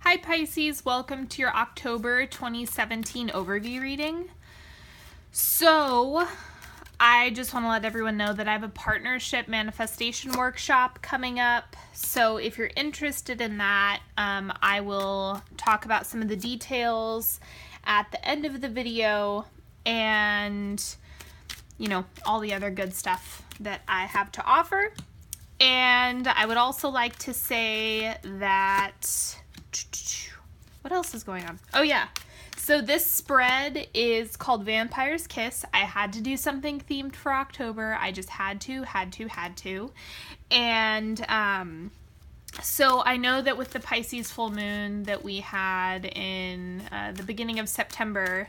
Hi Pisces, welcome to your October 2017 overview reading. So, I just want to let everyone know that I have a partnership manifestation workshop coming up. So if you're interested in that, I will talk about some of the details at the end of the video and, you know, all the other good stuff that I have to offer. And I would also like to say that, what else is going on? Oh yeah, so this spread is called Vampire's Kiss. I had to do something themed for October. I just had to. And so I know that with the Pisces full moon that we had in the beginning of September,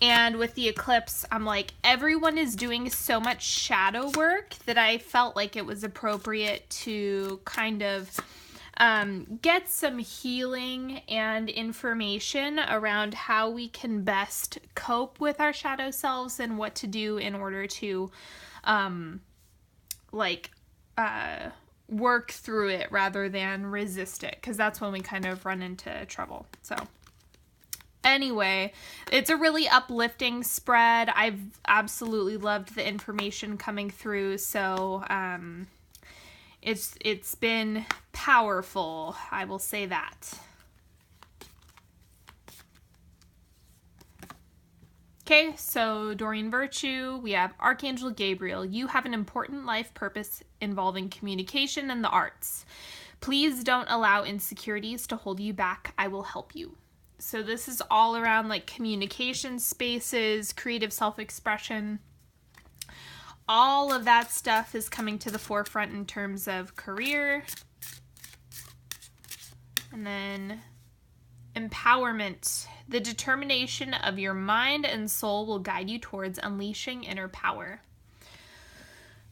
and with the eclipse, I'm like, everyone is doing so much shadow work that I felt like it was appropriate to kind of get some healing and information around how we can best cope with our shadow selves and what to do in order to work through it rather than resist it, because that's when we kind of run into trouble. So anyway, it's a really uplifting spread. I've absolutely loved the information coming through, so it's been powerful, I will say that. Okay, so Doreen Virtue, we have Archangel Gabriel. You have an important life purpose involving communication and the arts. Please don't allow insecurities to hold you back. I will help you. So this is all around like communication spaces, creative self-expression. All of that stuff is coming to the forefront in terms of career. And then empowerment. The determination of your mind and soul will guide you towards unleashing inner power.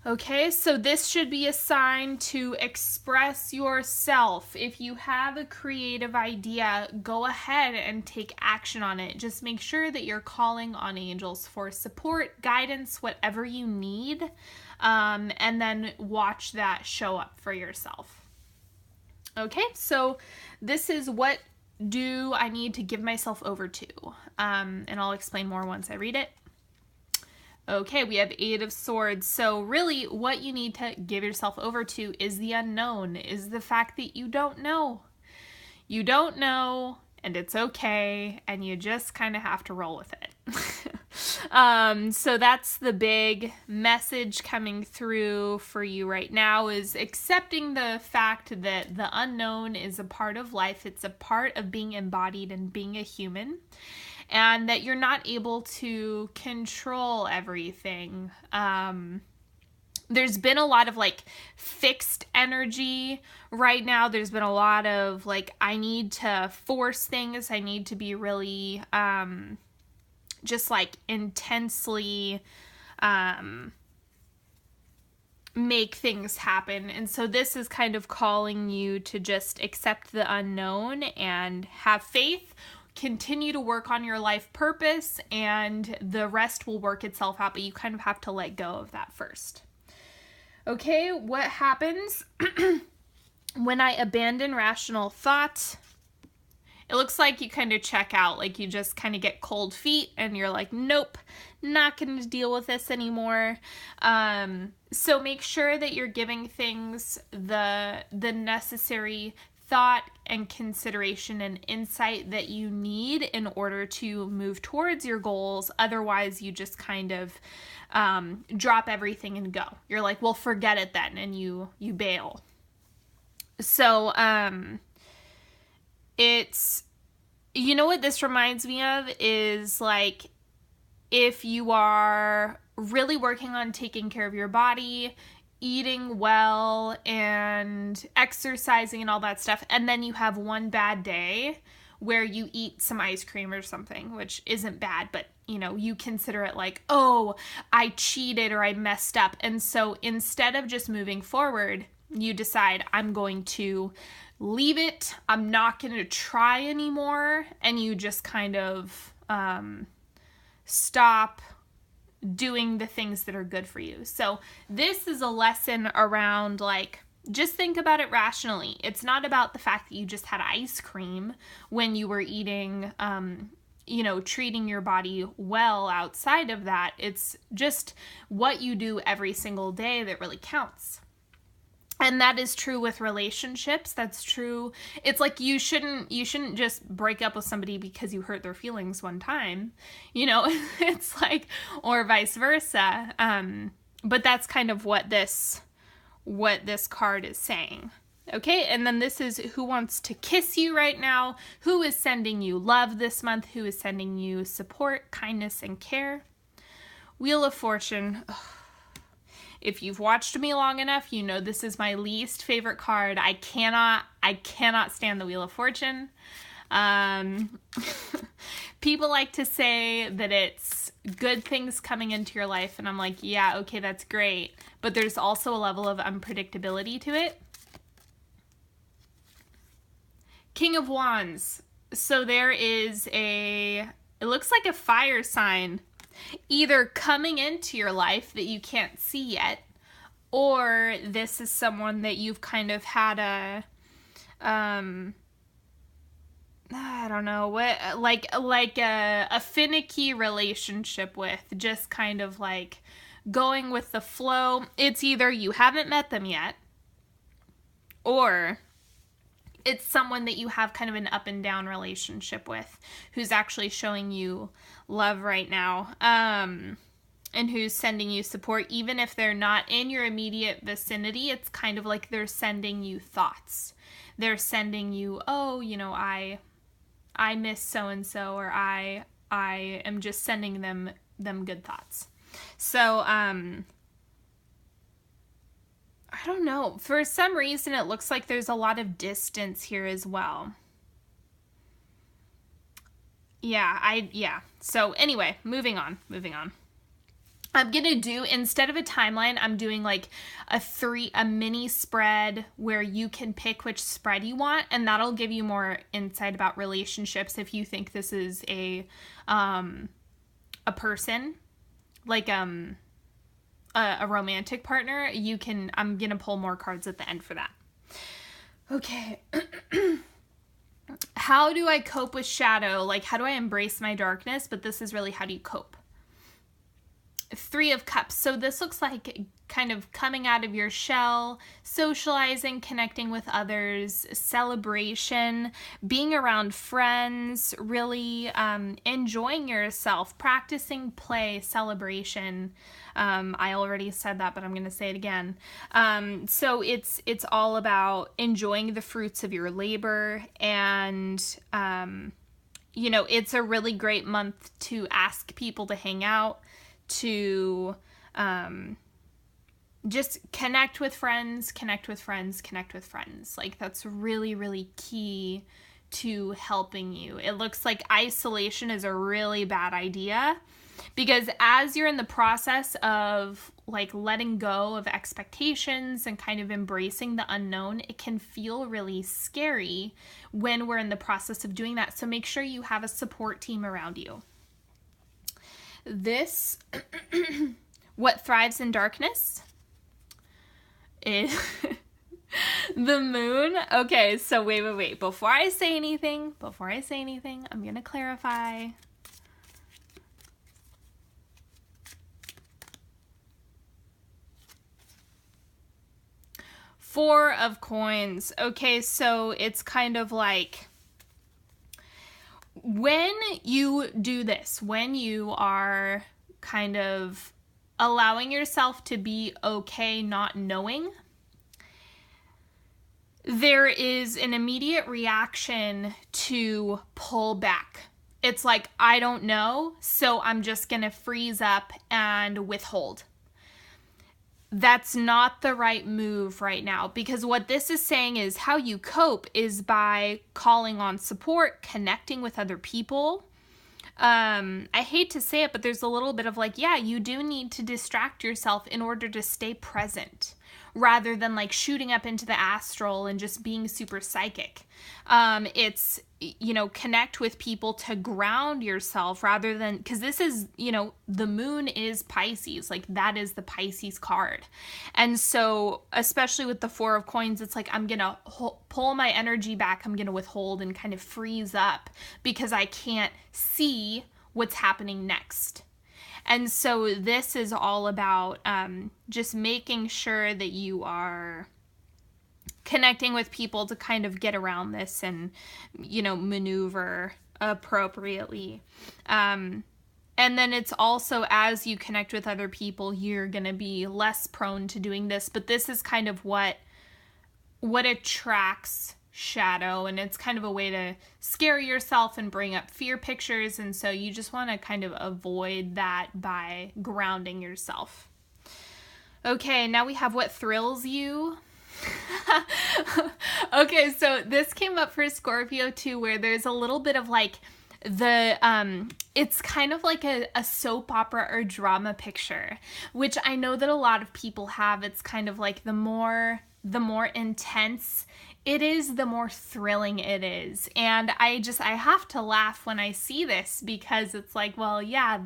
Okay, so this should be a sign to express yourself. If you have a creative idea, go ahead and take action on it. Just make sure that you're calling on angels for support, guidance, whatever you need, and then watch that show up for yourself. Okay, so this is what do I need to give myself over to, and I'll explain more once I read it. Okay, we have Eight of Swords. So really what you need to give yourself over to is the unknown, is the fact that you don't know. You don't know, and it's okay, and you just kind of have to roll with it. So that's the big message coming through for you right now, is accepting the fact that the unknown is a part of life. It's a part of being embodied and being a human. And that you're not able to control everything. There's been a lot of like fixed energy right now. There's been a lot of like, I need to force things. I need to be really just like intensely make things happen. And so this is kind of calling you to just accept the unknown and have faith. Continue to work on your life purpose, and the rest will work itself out, but you kind of have to let go of that first. Okay, what happens when I abandon rational thought? It looks like you kind of check out, like you just kind of get cold feet and you're like, nope, not going to deal with this anymore. So make sure that you're giving things the necessary thought and consideration and insight that you need in order to move towards your goals. Otherwise, you just kind of drop everything and go. You're like, well, forget it then, and you bail. So it's, you know what this reminds me of is like, if you are really working on taking care of your body, eating well and exercising and all that stuff, and then you have one bad day where you eat some ice cream or something, which isn't bad, but you know, you consider it like, oh, I cheated or I messed up. And so instead of just moving forward, you decide, I'm going to leave it, I'm not going to try anymore, and you just kind of stop doing the things that are good for you. So this is a lesson around like Just think about it rationally. It's not about the fact that you just had ice cream when you were eating, treating your body well outside of that. It's just what you do every single day that really counts. And that is true with relationships. That's true. It's like you shouldn't just break up with somebody because you hurt their feelings one time. It's like, or vice versa. But that's kind of what this card is saying. Okay, and then this is who wants to kiss you right now, who is sending you love this month, who is sending you support, kindness, and care. Wheel of Fortune. Ugh. If you've watched me long enough, you know this is my least favorite card. I cannot stand the Wheel of Fortune. People like to say that it's good things coming into your life, and I'm like, yeah, okay, that's great. But there's also a level of unpredictability to it. King of Wands. So there is it looks like a fire sign either coming into your life that you can't see yet, or this is someone that you've kind of had I don't know, what, like a finicky relationship with, just kind of like going with the flow. It's either you haven't met them yet, or it's someone that you have kind of an up and down relationship with, who's actually showing you love right now, and who's sending you support. Even if they're not in your immediate vicinity, it's kind of like they're sending you thoughts. They're sending you, I miss so-and-so, or I am just sending them good thoughts. So, I don't know. For some reason, it looks like there's a lot of distance here as well. Yeah. So anyway, moving on. I'm going to do, instead of a timeline, I'm doing like a mini spread where you can pick which spread you want, and that'll give you more insight about relationships. If you think this is a person, like a romantic partner, I'm going to pull more cards at the end for that. Okay. How do I cope with shadow? Like, how do I embrace my darkness? But this is really, how do you cope? 3 of Cups. So this looks like kind of coming out of your shell, socializing, connecting with others, celebration, being around friends, really enjoying yourself, practicing play, celebration. I already said that, but I'm going to say it again. So it's all about enjoying the fruits of your labor, and it's a really great month to ask people to hang out, to just connect with friends. Like, that's really, really key to helping you. It looks like isolation is a really bad idea, because as you're in the process of like letting go of expectations and kind of embracing the unknown, it can feel really scary when we're in the process of doing that. So make sure you have a support team around you. This, what thrives in darkness is the moon. Okay, so wait. Before I say anything, I'm going to clarify. Four of Coins. Okay, so it's kind of like, when you do this, when you are kind of allowing yourself to be okay not knowing, there is an immediate reaction to pull back. It's like, I don't know, so I'm just going to freeze up and withhold. That's not the right move right now, because what this is saying is how you cope is by calling on support, connecting with other people. I hate to say it, but there's a little bit of like, yeah, you do need to distract yourself in order to stay present. rather than like shooting up into the astral and just being super psychic. It's, you know, connect with people to ground yourself rather than, because this is, you know, the moon is Pisces, like that is the Pisces card. And so, especially with the Four of Coins, it's like, I'm going to pull my energy back. I'm going to withhold and kind of freeze up because I can't see what's happening next. And so this is all about just making sure that you are connecting with people to kind of get around this and, you know, maneuver appropriately. And then it's also, as you connect with other people, you're going to be less prone to doing this. But this is kind of what attracts shadow, and it's kind of a way to scare yourself and bring up fear pictures, and so you just want to kind of avoid that by grounding yourself. Okay, now we have what thrills you. Okay, so this came up for Scorpio too, where there's a little bit of like it's kind of like a soap opera or drama picture, which I know that a lot of people have. It's kind of like the more intense it is, the more thrilling it is. And I have to laugh when I see this, because it's like, well, yeah,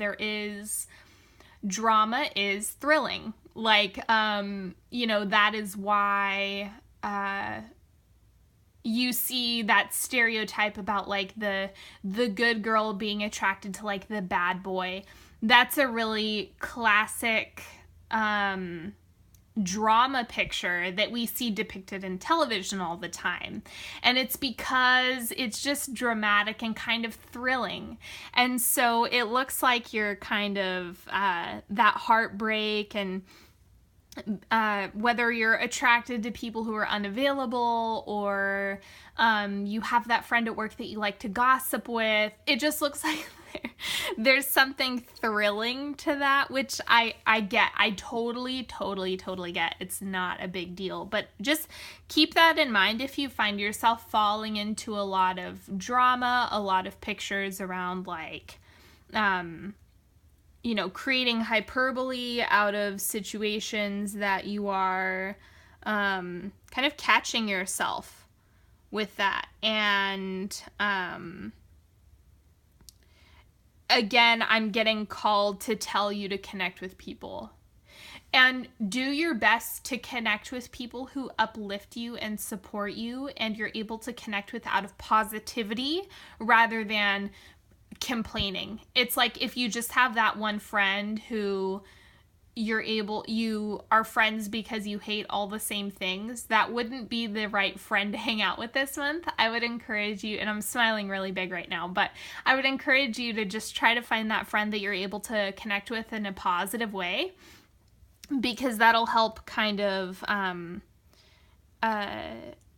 drama is thrilling. Like, you know, that is why, you see that stereotype about like the good girl being attracted to like the bad boy. That's a really classic, drama picture that we see depicted in television all the time. And it's because it's just dramatic and kind of thrilling. And so it looks like you're kind of that heartbreak, and whether you're attracted to people who are unavailable, or you have that friend at work that you like to gossip with, it just looks like there's something thrilling to that, which I get. I totally get. It's not a big deal, but just keep that in mind if you find yourself falling into a lot of drama, a lot of pictures around like, you know, creating hyperbole out of situations that you are kind of catching yourself with that. And again, I'm getting called to tell you to connect with people. And do your best to connect with people who uplift you and support you, and you're able to connect with out of positivity rather than complaining. It's like if you just have that one friend who you are friends because you hate all the same things, that wouldn't be the right friend to hang out with this month. I would encourage you, and I'm smiling really big right now, but I would encourage you to just try to find that friend that you're able to connect with in a positive way, because that'll help kind of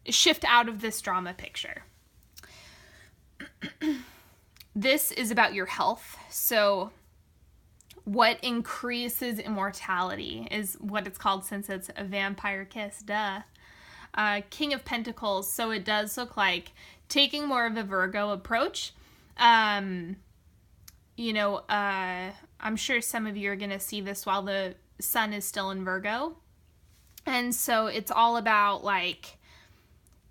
shift out of this drama picture. This is about your health. So what increases immortality is what it's called, since it's a vampire kiss, duh. King of Pentacles. So it does look like taking more of a Virgo approach. You know, I'm sure some of you are going to see this while the sun is still in Virgo. And so it's all about like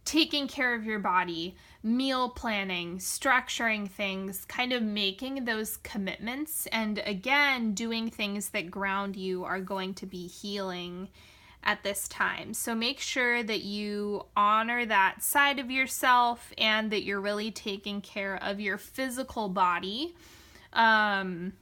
taking care of your body, meal planning, structuring things, kind of making those commitments. And again, doing things that ground you are going to be healing at this time. So make sure that you honor that side of yourself, and that you're really taking care of your physical body. You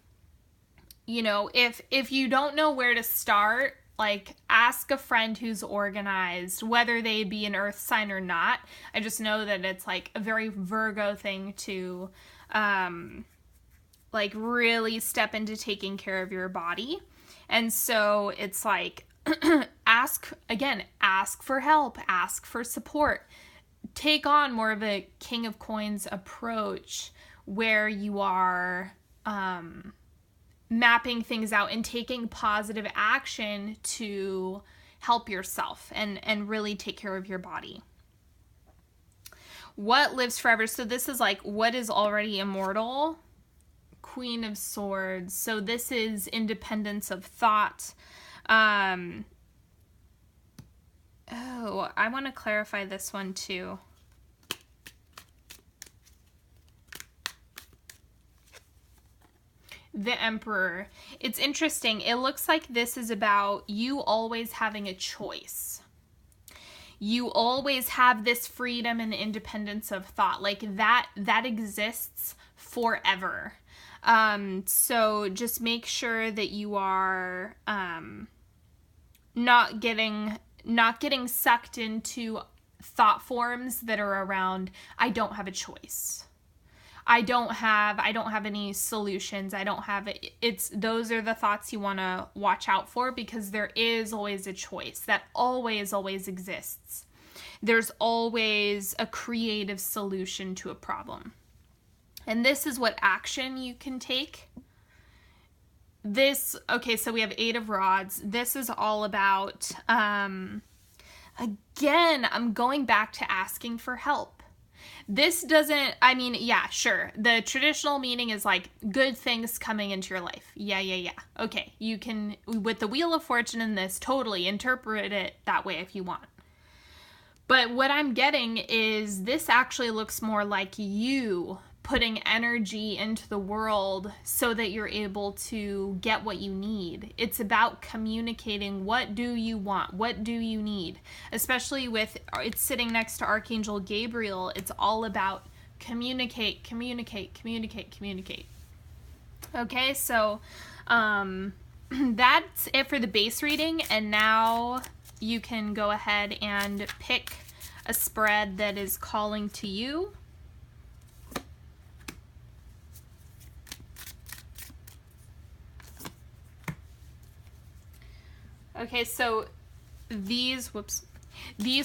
know, if you don't know where to start, like, ask a friend who's organized, whether they be an earth sign or not. I just know that it's like a very Virgo thing to, like, really step into taking care of your body. And so it's like, ask for help, ask for support. Take on more of a King of Coins approach, where you are, mapping things out and taking positive action to help yourself and really take care of your body. What lives forever? So this is like what is already immortal. Queen of Swords. So this is independence of thought. Oh, I want to clarify this one too. The Emperor. It's interesting. It looks like this is about you always having a choice. You always have this freedom and independence of thought. Like that exists forever. So just make sure that you are not getting sucked into thought forms that are around, I don't have a choice. I don't have any solutions. Those are the thoughts you want to watch out for, because there is always a choice. That always exists. There's always a creative solution to a problem. And this is what action you can take. Okay, so we have 8 of Rods. This is all about, again, I'm going back to asking for help. This doesn't, yeah, sure. The traditional meaning is like good things coming into your life. Yeah. Okay, you can, with the Wheel of Fortune in this, totally interpret it that way if you want. But what I'm getting is this actually looks more like you putting energy into the world so that you're able to get what you need. It's about communicating. What do you want? What do you need? Especially with it's sitting next to Archangel Gabriel. It's all about communicate. Okay, so that's it for the base reading, and now you can go ahead and pick a spread that is calling to you. Okay, so these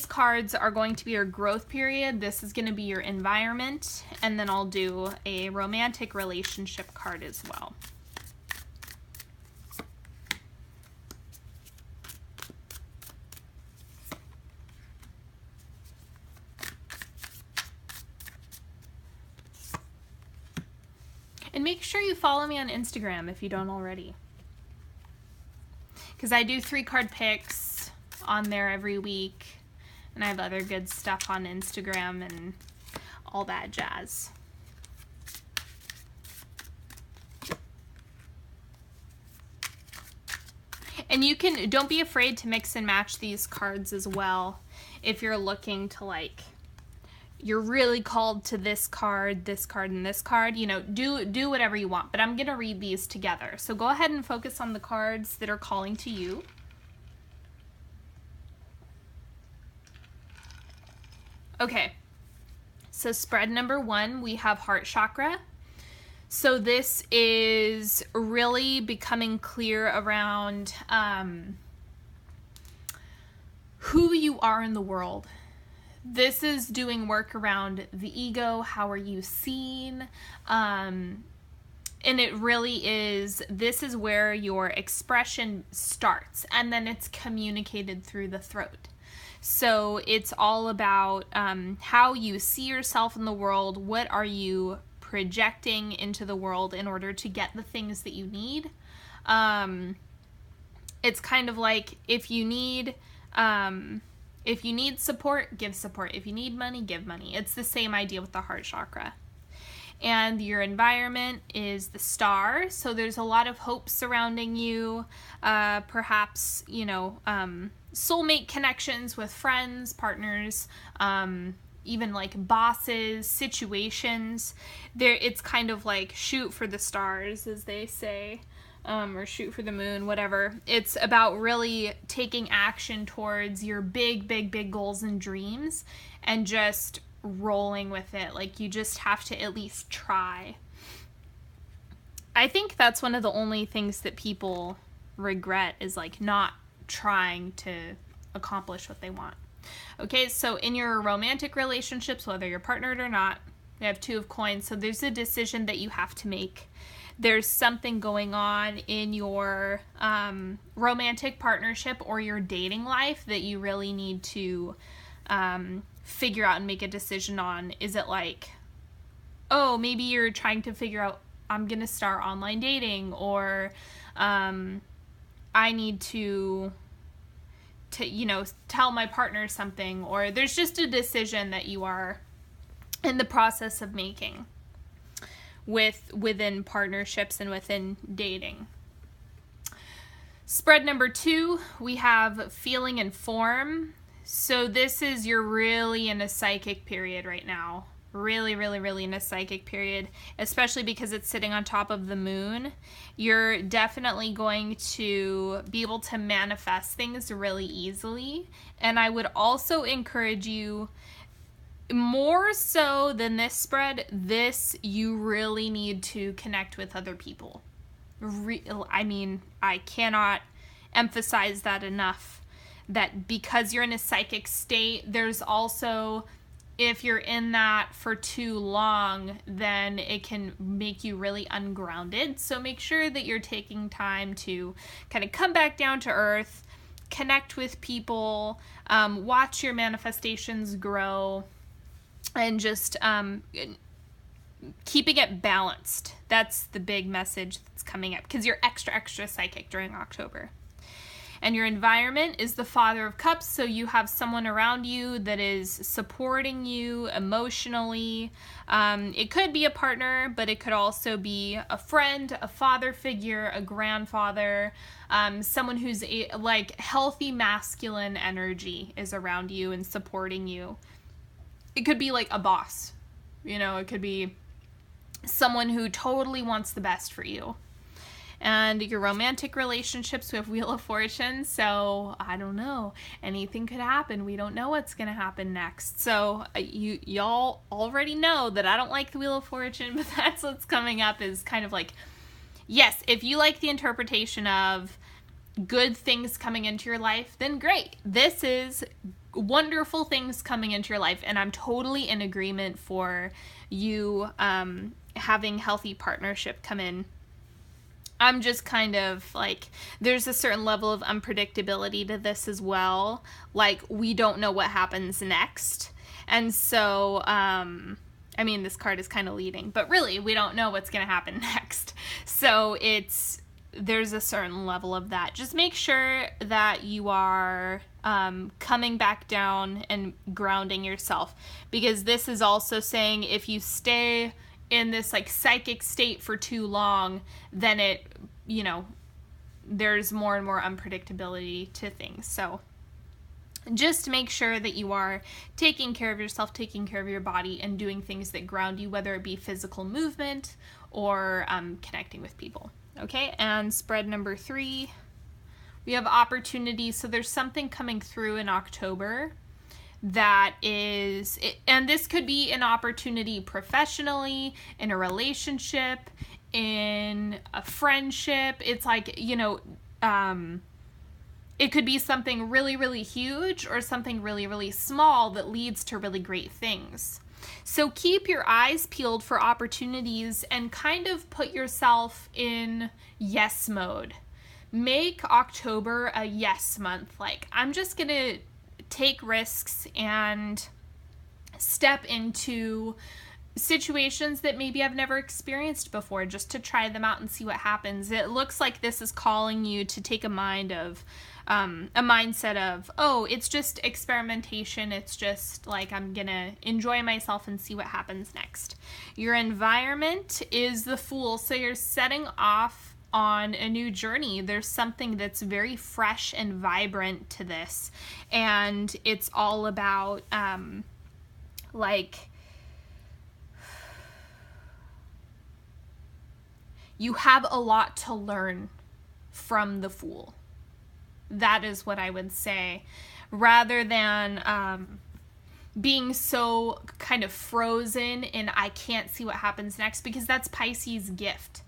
cards are going to be your growth period. This is going to be your environment, and then I'll do a romantic relationship card as well. And make sure you follow me on Instagram if you don't already, because I do 3-card picks on there every week, and I have other good stuff on Instagram and all that jazz. And you can, don't be afraid to mix and match these cards as well. If you're looking to, like, you're really called to this card, and this card, you know, do whatever you want. But I'm going to read these together. So go ahead and focus on the cards that are calling to you. Okay, so spread number 1, we have heart chakra. So this is really becoming clear around who you are in the world. This is doing work around the ego. How are you seen? And it really is, this is where your expression starts, and then it's communicated through the throat. So it's all about how you see yourself in the world. What are you projecting into the world in order to get the things that you need? It's kind of like if you need support, give support. If you need money, give money. It's the same idea with the heart chakra. And your environment is the star. So there's a lot of hope surrounding you. Perhaps, you know, soulmate connections with friends, partners, even like bosses, situations. It's kind of like shoot for the stars, as they say. Or shoot for the moon, whatever. It's about really taking action towards your big goals and dreams and just rolling with it. Like, you just have to at least try. I think that's one of the only things that people regret, is like not trying to accomplish what they want. Okay, so in your romantic relationships, whether you're partnered or not, we have 2 of coins. So there's a decision that you have to make. There's something going on in your romantic partnership or your dating life that you really need to figure out and make a decision on. Is it like, oh, maybe you're trying to figure out, I'm going to start online dating, or I need to tell my partner something, or there's just a decision that you are in the process of making within partnerships and within dating. Spread number 2, we have feeling and form. So this is, you're really in a psychic period right now. Really, really, really in a psychic period, especially because it's sitting on top of the moon. You're definitely going to be able to manifest things really easily. And I would also encourage you, more so than this spread, you really need to connect with other people. I cannot emphasize that enough, that because you're in a psychic state, there's also, if you're in that for too long, then it can make you really ungrounded. So make sure that you're taking time to kind of come back down to earth, connect with people, watch your manifestations grow, and just keeping it balanced. That's the big message that's coming up, because you're extra psychic during October. And your environment is the Father of Cups, so you have someone around you that is supporting you emotionally. It could be a partner, but it could also be a friend, a father figure, a grandfather, someone who's like healthy masculine energy is around you and supporting you. It could be like a boss, it could be someone who totally wants the best for you. And your romantic relationships, we have Wheel of Fortune, so I don't know. Anything could happen. We don't know what's going to happen next. So y'all already know that I don't like the Wheel of Fortune, but that's what's coming up, is kind of like, yes, if you like the interpretation of good things coming into your life, then great. This is wonderful things coming into your life, and I'm totally in agreement for you having healthy partnership come in. I'm just kind of like, there's a certain level of unpredictability to this as well. Like, we don't know what happens next. And so, this card is kind of leading, but really we don't know what's going to happen next. So there's a certain level of that. Just make sure that you are coming back down and grounding yourself, because this is also saying if you stay in this like psychic state for too long, then there's more and more unpredictability to things. So just make sure that you are taking care of yourself, taking care of your body, and doing things that ground you, whether it be physical movement or connecting with people. Okay, and spread number 3, we have opportunity. So there's something coming through in October that is, and this could be an opportunity professionally, in a relationship, in a friendship. It's like, it could be something really, really huge, or something really, really small that leads to really great things. So keep your eyes peeled for opportunities and kind of put yourself in yes mode. Make October a yes month. Like, I'm just going to take risks and step into situations that maybe I've never experienced before, just to try them out and see what happens. It looks like this is calling you to take a mindset of, oh, it's just experimentation. It's just like, I'm gonna enjoy myself and see what happens next. Your environment is the Fool, so you're setting off on a new journey. There's something that's very fresh and vibrant to this, and it's all about you have a lot to learn from the Fool. That is what I would say, rather than being so kind of frozen in I can't see what happens next, because that's Pisces' gift.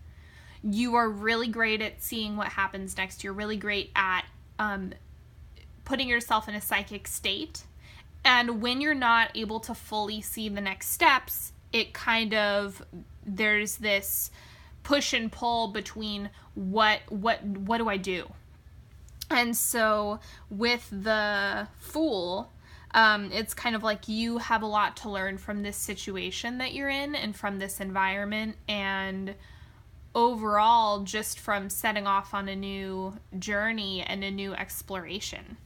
You are really great at seeing what happens next. You're really great at putting yourself in a psychic state. And when you're not able to fully see the next steps, it kind of, there's this push and pull between what do I do? And so with the Fool, it's kind of like you have a lot to learn from this situation that you're in and from this environment, and overall just from setting off on a new journey and a new exploration.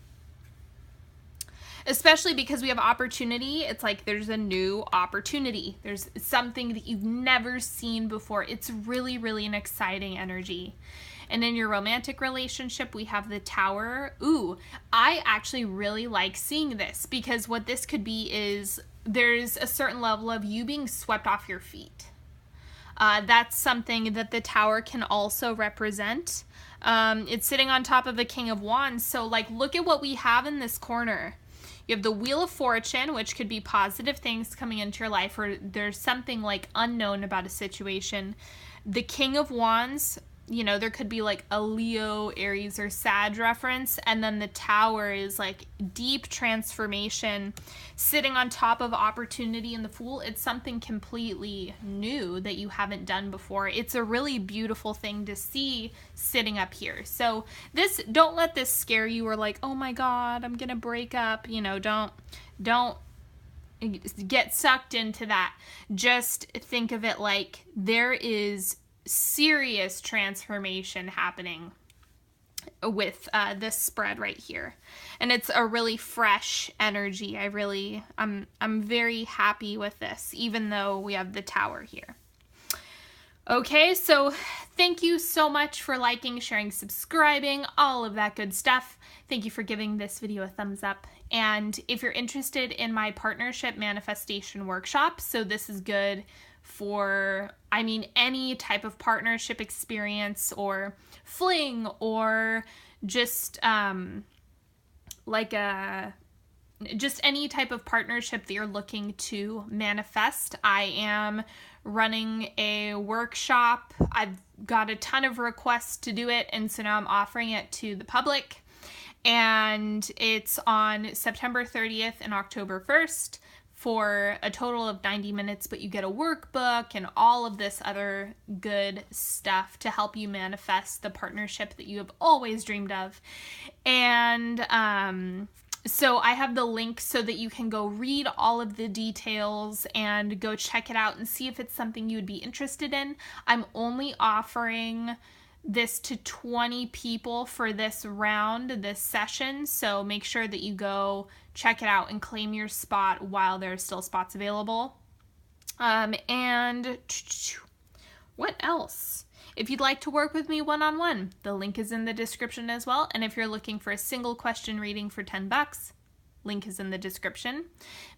especially because we have opportunity. It's like there's a new opportunity. There's something that you've never seen before. It's really, really an exciting energy. And in your romantic relationship, we have the Tower. Ooh, I actually really like seeing this, because what this could be is there's a certain level of you being swept off your feet. That's something that the Tower can also represent. It's sitting on top of the King of Wands. So like, look at what we have in this corner. You have the Wheel of Fortune, which could be positive things coming into your life, or there's something like unknown about a situation. The King of Wands, you know, there could be like a Leo, Aries, or Sag reference. And then the Tower is like deep transformation, sitting on top of opportunity and the Fool. It's something completely new that you haven't done before. It's a really beautiful thing to see sitting up here. So this, don't let this scare you, or like, oh my God, I'm gonna break up. You know, don't get sucked into that. Just think of it like there is serious transformation happening with this spread right here, and it's a really fresh energy. I'm very happy with this, even though we have the Tower here. Okay, so thank you so much for liking, sharing, subscribing, all of that good stuff. Thank you for giving this video a thumbs up. And if you're interested in my partnership manifestation workshop, so this is good for, I mean, any type of partnership experience or fling, or just just any type of partnership that you're looking to manifest. I am running a workshop. I've got a ton of requests to do it, and so now I'm offering it to the public. And it's on September 30th and October 1st. For a total of 90 minutes, but you get a workbook and all of this other good stuff to help you manifest the partnership that you have always dreamed of. And so I have the link so that you can go read all of the details and go check it out and see if it's something you would be interested in. I'm only offering this to 20 people for this round, this session, so make sure that you go check it out and claim your spot while there's still spots available. And what else? If you'd like to work with me one-on-one, the link is in the description as well. And if you're looking for a single question reading for $10, link is in the description.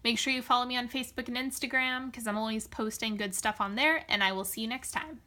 Make sure you follow me on Facebook and Instagram, because I'm always posting good stuff on there, and I will see you next time.